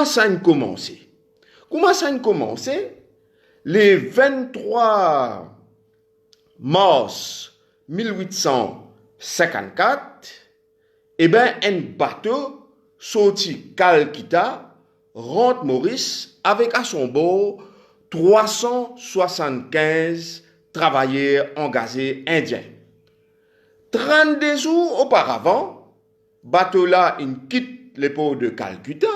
ça a commencé? Comment ça a commencé? Le 23 mars 1854, eh bien, un bateau sorti Calcutta rentre Maurice avec à son bord 375 travailleurs engagés indiens. 32 jours auparavant, bateau là, il quitte les ports de Calcutta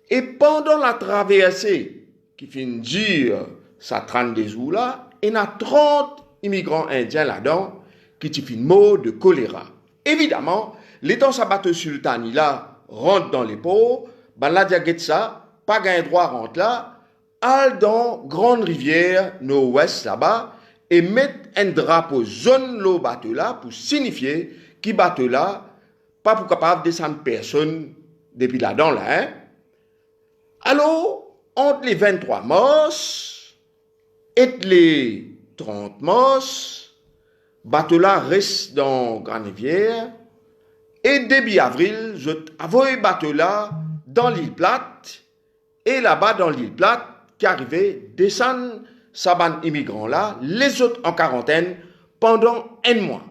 et pendant la traversée qui finit dire ça 32 jours là, il y a 30 immigrants indiens là-dedans qui finissent mort de choléra. Évidemment, l'étant sa bateau sultani là rentre dans les ports, ben la diaguette ça, pas gain droit rentre là, al dans grande rivière nord-ouest là-bas et mettre un drapeau jaune le bateau là pour signifier que bateau là pas pour capable de descendre personne depuis là-dedans là. Hein? Alors, entre les 23 mars et les 30 mars, bateau là reste dans Grande Rivière et début avril, je envoie bateau là dans l'île Plate et là-bas dans l'île Plate qui arrivait descendre sa bande immigrants là, les autres en quarantaine pendant un mois.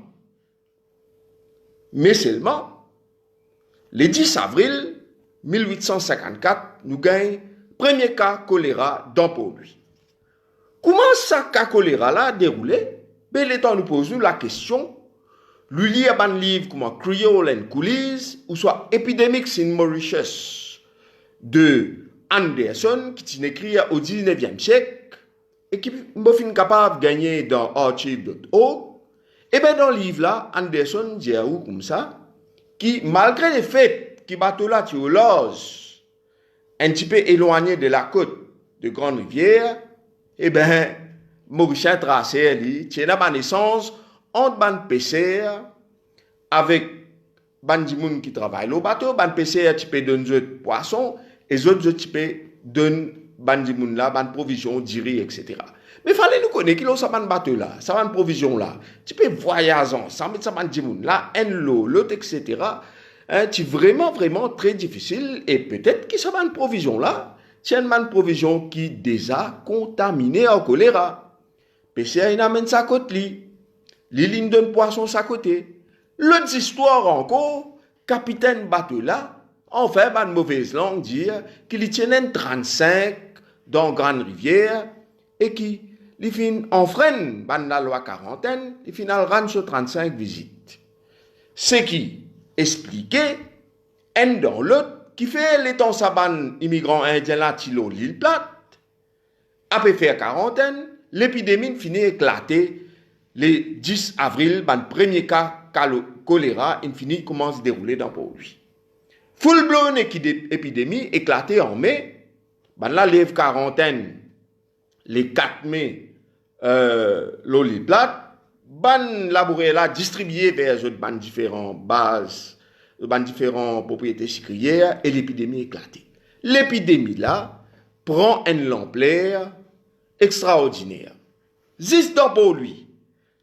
Mais seulement, le 10 avril 1854, nous gagnons premier cas choléra dans Port-Louis. Comment ça cas choléra là déroulé? Ben, l'état nous pose la question. Lui lit un livre comme Creole and Coolies, ou soit Epidemics in Mauritius de Anderson, qui est écrit au 19e siècle et qui est capable de gagner dans archive.org. Et bien dans le livre là, Anderson dit comme ça, qui malgré les faits qui bateau là tu au large, un petit peu éloigné de la côte de Grande Rivière, et bien Mauricien tracé lui, tient la naissance entre ban PCR avec ban di moun qui travaille le bateau, ban PCR tu peux donner des poissons et les autres tu peux donner ban di moun là, ban provision diri etc. Mais il fallait nous connaître qui ça ban bateau là, ça ban provision là. Tu peux voyager ensemble, ça ban di moun là, un lot, l'autre etc. C'est vraiment très difficile et peut-être que ça ban provision là, c'est une ban provision qui déjà contaminé en choléra. PCR il amène ça côté li. Les lignes de poisson à côté. L'autre histoire encore, capitaine bateau là, en fait, une mauvaise langue dire qu'il tient 35 dans Grande Rivière et qui il fin enfreint la loi quarantaine, il final rend sur 35 visites. Ce qui expliquait un dans l'autre qui fait l'étant saban immigrants indiens là tilo l'île Plate. Après faire quarantaine, l'épidémie finit éclater. Le 10 avril, le premier cas choléra, commence à se dérouler dans Port-Louis. Full-blown épidémie éclatée en mai, la lève quarantaine, le 4 mai, l'île Plate, labouré là, distribué vers les différentes bases, les différentes propriétés sucrières, et l'épidémie éclatée. L'épidémie là prend une ampleur extraordinaire. Juste dans Port-Louis,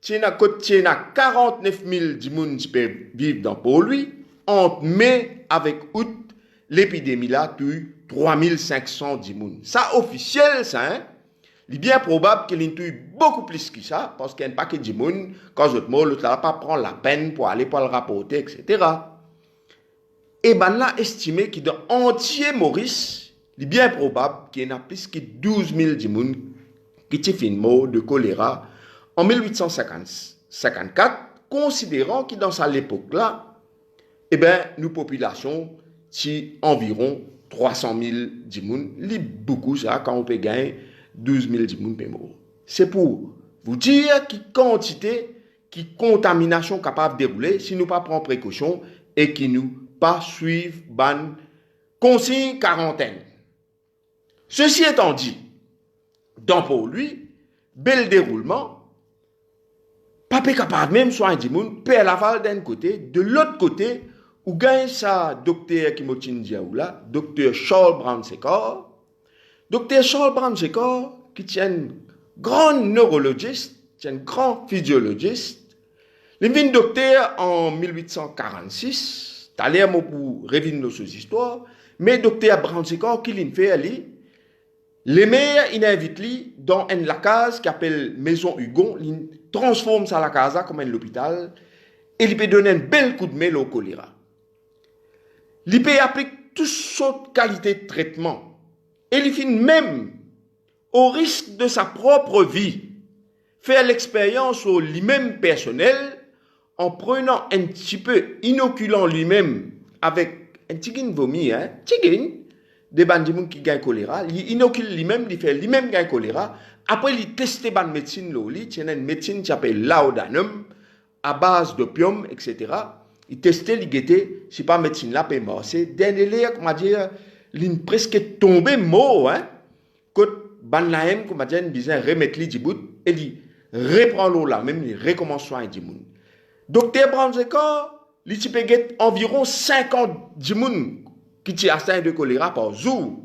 il y a 49 000 personnes qui peuvent vivre dans Port-Louis. Entre mai avec août, l'épidémie là tue 3500 personnes. Ça, officiel, ça, hein? Il est bien probable qu'il y ait beaucoup plus que ça, parce qu'il y a un paquet de personnes, quand l'autre mot, l'autre là, pas prendre la peine pour aller pour le rapporter, etc. Et ben là, estimé que dans entier Maurice, il est bien probable qu'il y en a plus que 12 000 personnes qui sont morts de choléra en 1854, considérant que dans cette époque-là, eh bien, nos populations, c'est environ 300 000 personnes. C'est beaucoup ça quand on peut gagner 12 000 personnes par mois. C'est pour vous dire qui quantité, qui contamination capable de dérouler si nous ne prenons pas précaution et qui nous pas suivre ban consigne quarantaine. Ceci étant dit, dans pour lui, bel déroulement, pas capable même soit un dimoun, père la d'un côté, de l'autre côté, où gagne sa docteur Kimotin Diaoula, docteur Charles Brown-Sécor. Docteur Charles Brown-Sécor, qui tient un grand neurologiste, un grand physiologiste. Il est docteur en 1846, t'as l'air pour revenir nos histoires, Mais docteur Bransikor, qui l'a fait, les maires, il invite lui dans une la case qui s'appelle Maison Hugon, il transforme ça la casa comme un hôpital, et il peut donner un bel coup de main au choléra. Il peut appliquer toutes sortes de qualités de traitement, et il finit même, au risque de sa propre vie, faire l'expérience au lui-même personnel, en prenant un petit peu, inoculant lui-même avec un tigin vomi, tigin, des bandits qui gagnent choléra, il inocule lui-même, il fait lui-même gagne choléra, après il teste ban médecine, il tient une médecine qui s'appelle laudanum, à base d'opium, etc. Il testait, il guettait, si pas médecine là, peut mort. C'est dernier, comment dire, il presque tombé mort, quand ban laem, comment dire, il disait remettre li bout, et il reprend l'eau là, même il recommence soin du monde. Docteur Bransikor, il type environ 50 djimoun qui tient atteint de choléra par jour.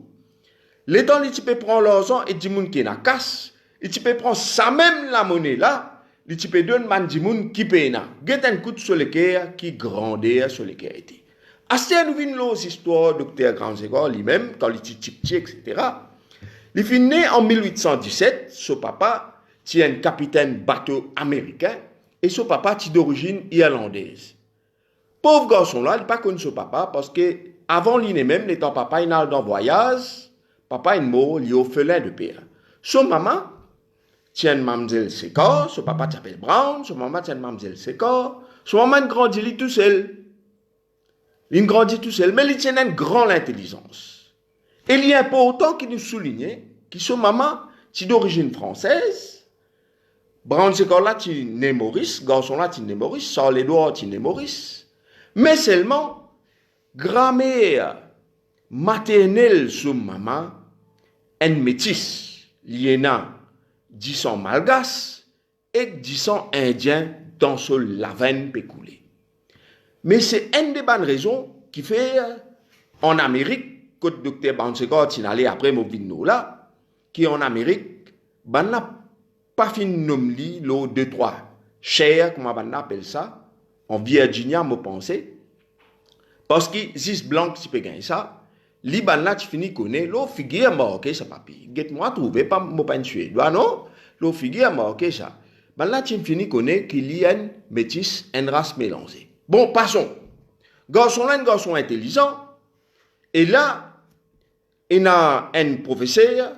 Les temps, il type prend l'argent et djimoun qui n'a casse, il type prend ça même la monnaie là, il type donne man djimoun qui paye na. Get un coup sur le cœur qui grandit sur le cœur était. Assez nous vient l'autre histoire docteur Bransikor lui-même quand il type etc. Il est né en 1817, son papa tient un capitaine bateau américain et son papa est d'origine irlandaise. Pauvre garçon là, il n'a pas connu son papa parce que avant l'île même, étant papa, il a dans voyage, papa est mort, il est orphelin de père. Son maman tient mademoiselle Sécor, son papa s'appelle Brown, son maman tient mademoiselle Sécor, son maman grandit tout seul. Il grandit tout seul, mais il tient une grande intelligence. Et il est important qu'il nous souligne que son maman est d'origine française. Brown Sécor là, tu né Maurice, garçon là, tu né Maurice, Charles Edouard, tu né Maurice. Mais seulement, grand-mère maternelle sur maman, un métis, liéna, disant malgache et disant indien dans ce lavenne pécoulé. Mais c'est une des bonnes raisons qui fait en Amérique, que le docteur Bransikor est allé après Mobino là, qui en Amérique, ben n'a pas fini de nommer l'eau 2-3 cher, comment on appelle ça, en Virginia, me pensais. Parce que si blanc qui peut gagner ça, Liban tu finis connaître l'eau figure marqué ça papier. Get-moi trouvé pas mon pas suédois non, l'eau figure marqué ça. Ben là tu finis connaître qu'il y a une métis, une race mélangée. Bon, passons. Garçon là, un garçon intelligent. Et là, il y a un professeur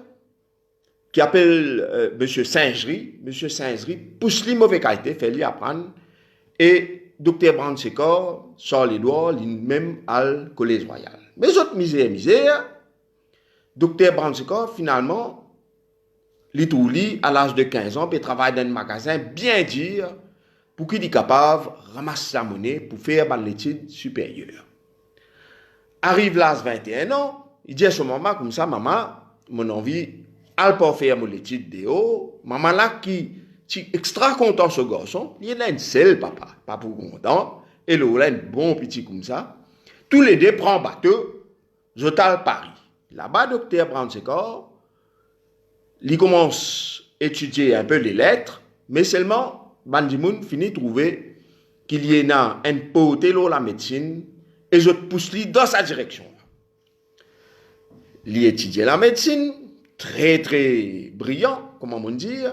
qui appelle Monsieur Singerie. Monsieur Singerie pousse les mauvais qualités, fait lui apprendre. Et docteur Bransikor, Charles Edouard, lui-même à le Collège Royal. Mais autres misère, docteur Bransikor, finalement, il à l'âge de 15 ans, il travaille dans un magasin bien dire pour qu'il soit capable de ramasser la monnaie pour faire l'étude supérieure. Arrive l'âge de 21 ans, il dit à son maman, comme ça, maman, mon envie, elle peut faire mon étude de haut. Maman là qui est extra content ce garçon, il a une seule papa, pas pour content, et là, il a un bon petit comme ça. Tous les deux prennent bateau, Jotal Paris. Là-bas, docteur Bransikor, il commence à étudier un peu les lettres, mais seulement, Bandimoun finit de trouver qu'il y a un poté la médecine, et je pousse lui dans sa direction. Il étudie la médecine, très très brillant, comment on dit.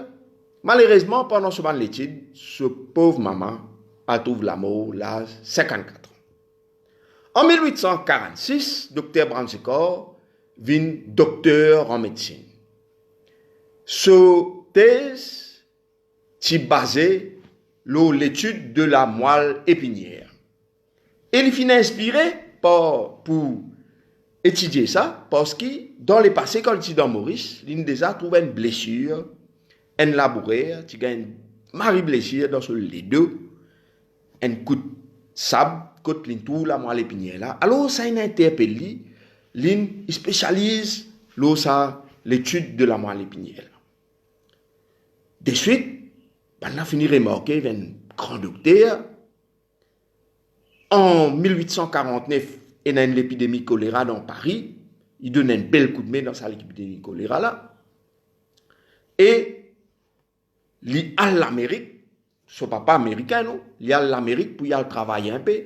Malheureusement, pendant ce moment l'étude, ce pauvre maman a trouvé la mort à 54 ans. En 1846, docteur Bransikor vient docteur en médecine. Sa thèse est basée sur l'étude de la moelle épinière. Et il finit inspiré pour étudier ça, parce que dans le passé, quand il était dans Maurice, il a déjà trouvé une blessure, une labourère, il a une marie blessure dans les deux, un coup de sable, côté tout la moelle épinière là. Alors ça il interpelle, il spécialise l'étude de la moelle épinière. De suite, on a fini de remarquer un grand docteur. En 1849, il y a une épidémie choléra dans Paris. Il donne un bel coup de main dans cette épidémie choléra là. Et il a l'Amérique, son papa américain, non? Il a l'Amérique pour y aller travailler un peu.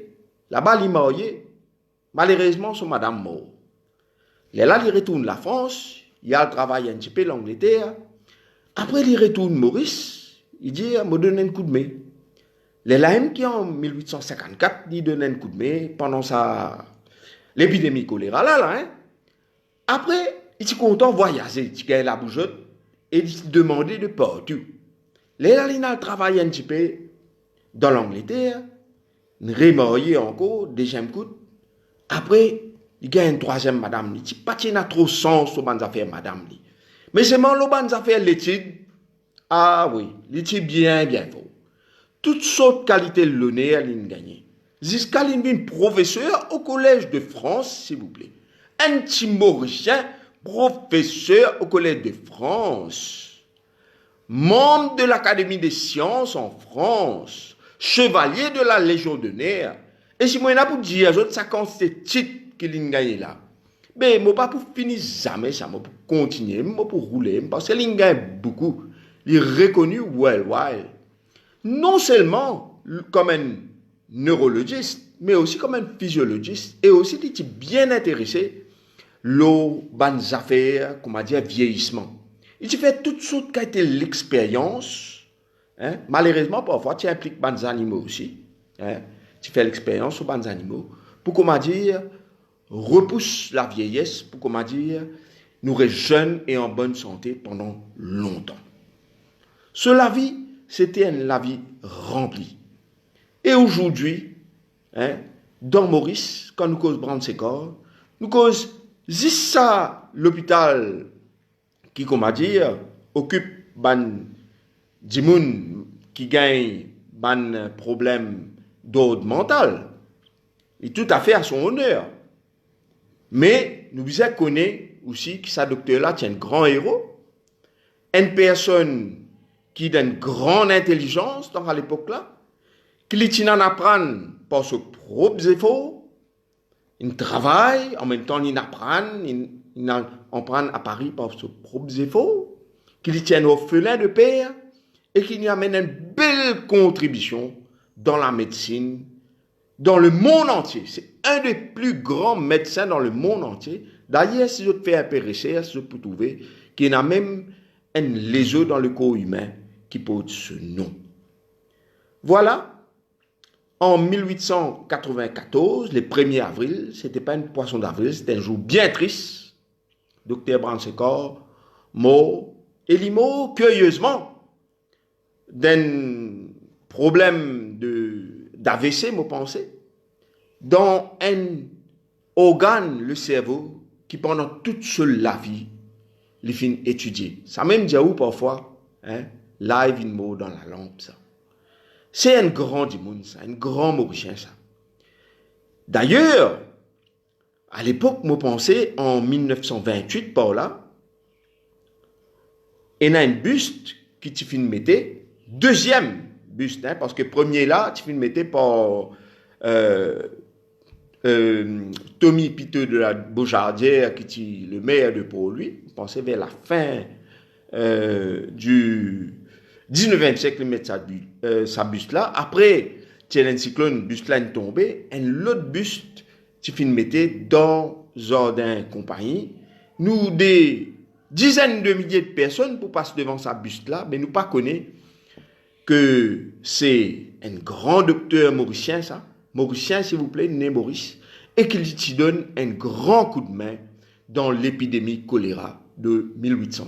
Là-bas, il est marié. Malheureusement, son madame mort. Là, il retourne la France, il a travaillé un petit peu l'Angleterre. Après, il retourne Maurice, il dit, me donne un coup de main. Là, qui en 1854, il donne un coup de main pendant l'épidémie choléra là, hein. Après, il est content de voyager, il gagne la bougeotte et il demandait de partout. Là, il a travaillé un petit peu dans l'Angleterre, il remarié encore, deuxième coup. Après, il gagne une troisième madame. Il dit, pas qu'il n'a trop sens aux bonnes affaires, madame. Mais c'est mon bonnes affaires, l'étude. Ah oui, l'étude bien fort. Toutes sortes de qualités de l'honneur, il a gagné. Jusqu'à une professeur au Collège de France, s'il vous plaît. Un petit Mauricien, professeur au Collège de France. Membre de l'Académie des sciences en France. Chevalier de la Légion d'honneur. Et si moi, je pour dire, ça consiste titre qu'il a gagné là. Mais moi, pas pour finir jamais ça, moi pour continuer, moi pour rouler, parce qu'il a gagné beaucoup. Il est reconnu worldwide. Non seulement comme un neurologiste, mais aussi comme un physiologiste, et aussi il était bien intéressé aux bonnes affaires, comment dire, vieillissement. Il fait toutes sortes qui été l'expérience. Hein? Malheureusement, parfois, tu impliques bonnes animaux aussi. Hein? Tu fais l'expérience aux bonnes animaux pour, comment dire, repousse la vieillesse, pour, comment dire, nous rester jeunes et en bonne santé pendant longtemps. La vie, c'était une vie remplie. Et aujourd'hui, hein, dans Maurice, quand nous causons Brandt-Sécor, nous causons juste ça, l'hôpital qui, comment dire, occupe ban dimoun qui gagne ban problème d'ordre mental. Et tout à fait à son honneur. Mais nous devons connaître aussi que ce docteur-là est un grand héros, une personne qui a une grande intelligence à l'époque-là, qui en apprend par ses propres efforts, il travaille, en même temps il apprend, il apprend à Paris par ses propres efforts, qu'il tient orphelin de père et qu'il y amène une belle contribution dans la médecine, dans le monde entier. C'est un des plus grands médecins dans le monde entier. D'ailleurs, si je te fais un peu recherche, je peux trouver qu'il y a même un lésion dans le corps humain qui porte ce nom. Voilà. En 1894, le 1er avril, ce n'était pas une poisson d'avril, c'était un jour bien triste. Docteur Brandt-Sécor mort, et il est mort curieusement d'un problème d'AVC, je pense, dans un organe, le cerveau, qui pendant toute la vie, il finit étudier. Ça même dit où parfois, hein, live in mot dans la lampe, ça. C'est un grand démon, ça, un grand Mauricien, ça. D'ailleurs, à l'époque, je pensais, en 1928, par là, il y a un buste qui tu finis mettre, deuxième buste, hein, parce que premier là, tu finis mettre par Tommy Piteux de la Beaujardière, qui est le meilleur de pour lui. Je pensais vers la fin du 19e siècle, il met sa buste là. Après, tu as un cyclone, buste là est tombé, un autre buste, tu finis mettre dans Jardin Compagnie. Nous, des dizaines de milliers de personnes pour passer devant sa buste là, mais nous pas connaît que c'est un grand docteur mauricien, ça. Mauricien, s'il vous plaît, né Maurice, et qu'il t'y donne un grand coup de main dans l'épidémie choléra de 1800.